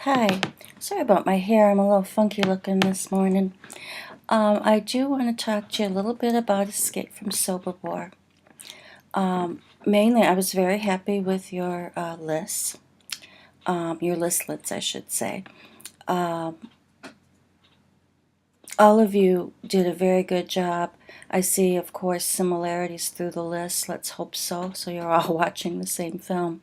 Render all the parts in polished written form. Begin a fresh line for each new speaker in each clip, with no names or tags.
Hi, sorry about my hair. I'm a little funky looking this morning. I do want to talk to you a little bit about Escape from Sobibor. Mainly, I was very happy with your lists, your listlets, I should say. All of you did a very good job. I see, of course, similarities through the list. Let's hope so. So you're all watching the same film.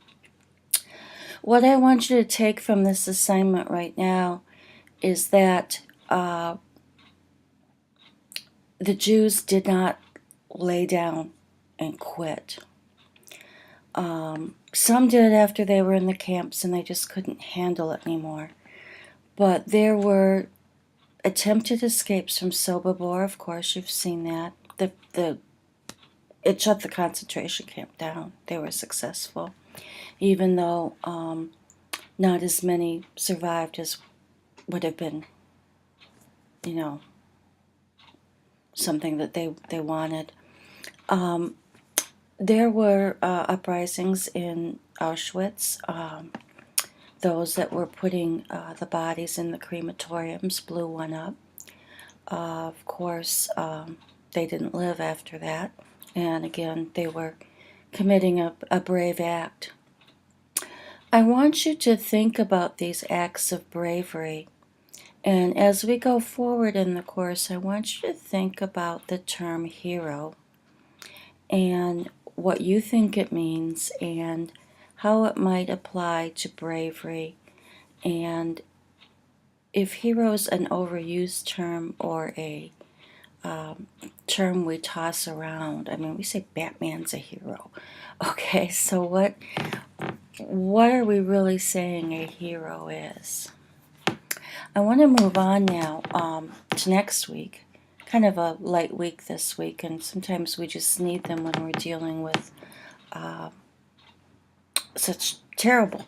What I want you to take from this assignment right now is that the Jews did not lay down and quit. Some did after they were in the camps and they just couldn't handle it anymore. But there were attempted escapes from Sobibor, of course, you've seen that. It shut the concentration camp down. They were successful, even though not as many survived as would have been, something that they wanted. There were uprisings in Auschwitz. Those that were putting the bodies in the crematoriums blew one up. Of course, they didn't live after that. And again, they were committing a brave act. I want you to think about these acts of bravery. And as we go forward in the course, I want you to think about the term hero and what you think it means and how it might apply to bravery, and if hero is an overused term or a term we toss around. I mean, we say Batman's a hero. Okay, so what are we really saying a hero is? I want to move on now to next week. Kind of a light week this week, and sometimes we just need them when we're dealing with such terrible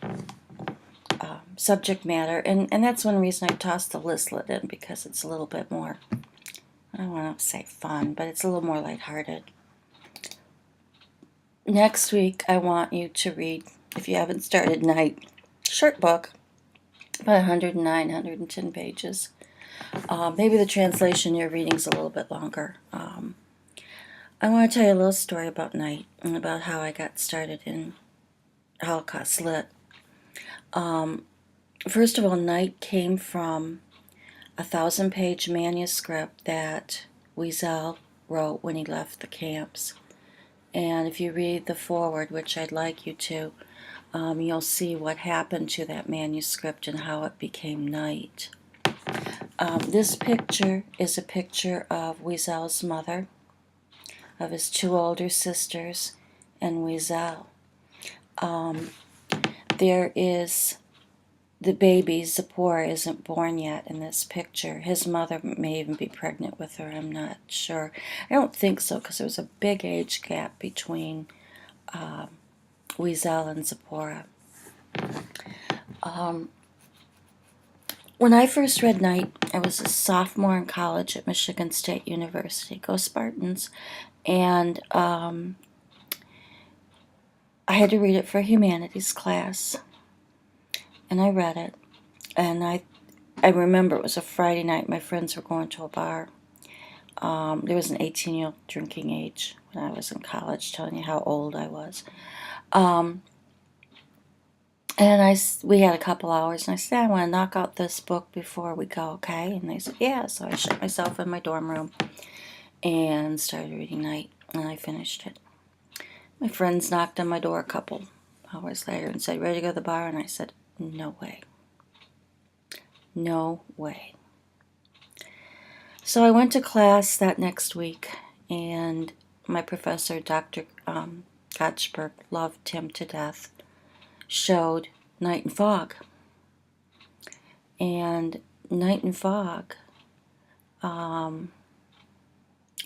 subject matter, and that's one reason I tossed the listlet in, because it's a little bit more, I don't want to say fun, but it's a little more lighthearted. Next week I want you to read, if you haven't started, Night. Short book, about 109, 110 pages. Maybe the translation you're reading is a little bit longer. I want to tell you a little story about Night and about how I got started in Holocaust Lit. First of all, Night came from a 1,000-page manuscript that Wiesel wrote when he left the camps. And if you read the foreword, which I'd like you to, you'll see what happened to that manuscript and how it became Night. This picture is a picture of Wiesel's mother, of his two older sisters, and Wiesel. There is the baby, Zipporah, isn't born yet in this picture. His mother may even be pregnant with her, I'm not sure. I don't think so, because there was a big age gap between Wiesel and Zipporah. When I first read Night, I was a sophomore in college at Michigan State University. Go Spartans. And I had to read it for a humanities class. And I read it. And I remember it was a Friday night. My friends were going to a bar. There was an 18-year-old drinking age when I was in college, telling you how old I was. And we had a couple hours, and I said, I want to knock out this book before we go, okay? And they said, yeah. So I shut myself in my dorm room and started reading Night, and I finished it. My friends knocked on my door a couple hours later and said, ready to go to the bar? And I said, no way. No way. So I went to class that next week, and my professor, Dr. Gotchberg, loved him to death, showed Night and Fog. And Night and Fog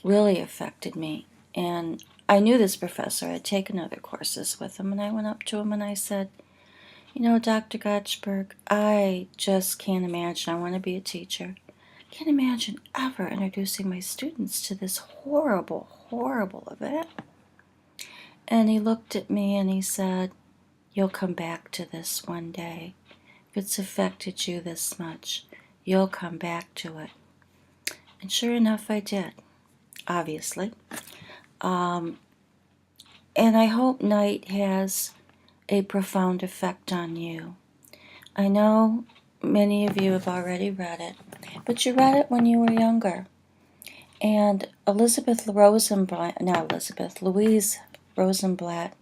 really affected me. And I knew this professor. I had taken other courses with him, and I went up to him and I said, Dr. Gotchberg, I just can't imagine. I want to be a teacher. I can't imagine ever introducing my students to this horrible, horrible event. And he looked at me and he said, you'll come back to this one day. if it's affected you this much, you'll come back to it. And sure enough, I did, obviously. And I hope Night has a profound effect on you. I know many of you have already read it, but you read it when you were younger. And Louise Rosenblatt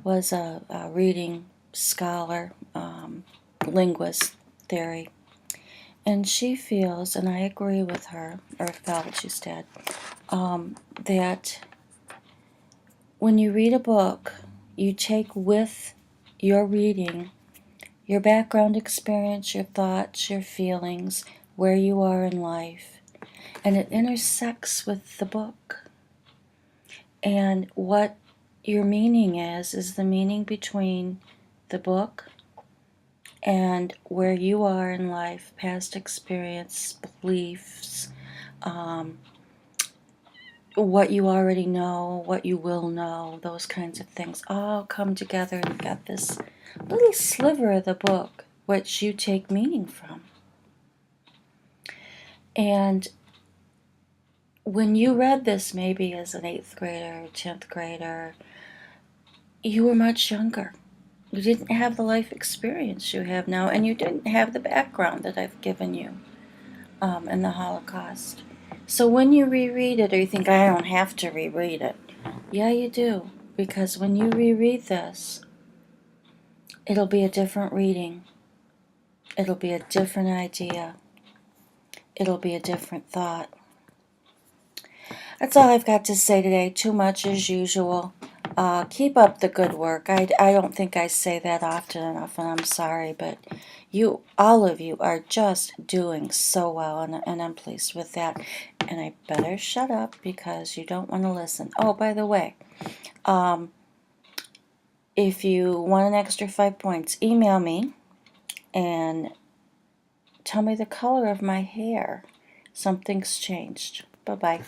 was a reading scholar, linguist theory. And she feels, and I agree with her, or felt, she said, that when you read a book, you take with your reading your background experience, your thoughts, your feelings, where you are in life, and it intersects with the book. And what your meaning is the meaning between the book and where you are in life, past experience, beliefs, what you already know, what you will know, those kinds of things all come together, and you've got this little sliver of the book which you take meaning from. And when you read this, maybe as an 8th grader or 10th grader, you were much younger. You didn't have the life experience you have now, and you didn't have the background that I've given you in the Holocaust. So when you reread it, or you think, I don't have to reread it, yeah, you do. Because when you reread this, it'll be a different reading. It'll be a different idea. It'll be a different thought. That's all I've got to say today. Too much as usual. Keep up the good work. I don't think I say that often enough, and I'm sorry, but all of you are just doing so well, and I'm pleased with that. And I better shut up because you don't want to listen. Oh, by the way, if you want an extra 5 points, email me and tell me the color of my hair. Something's changed. Bye-bye.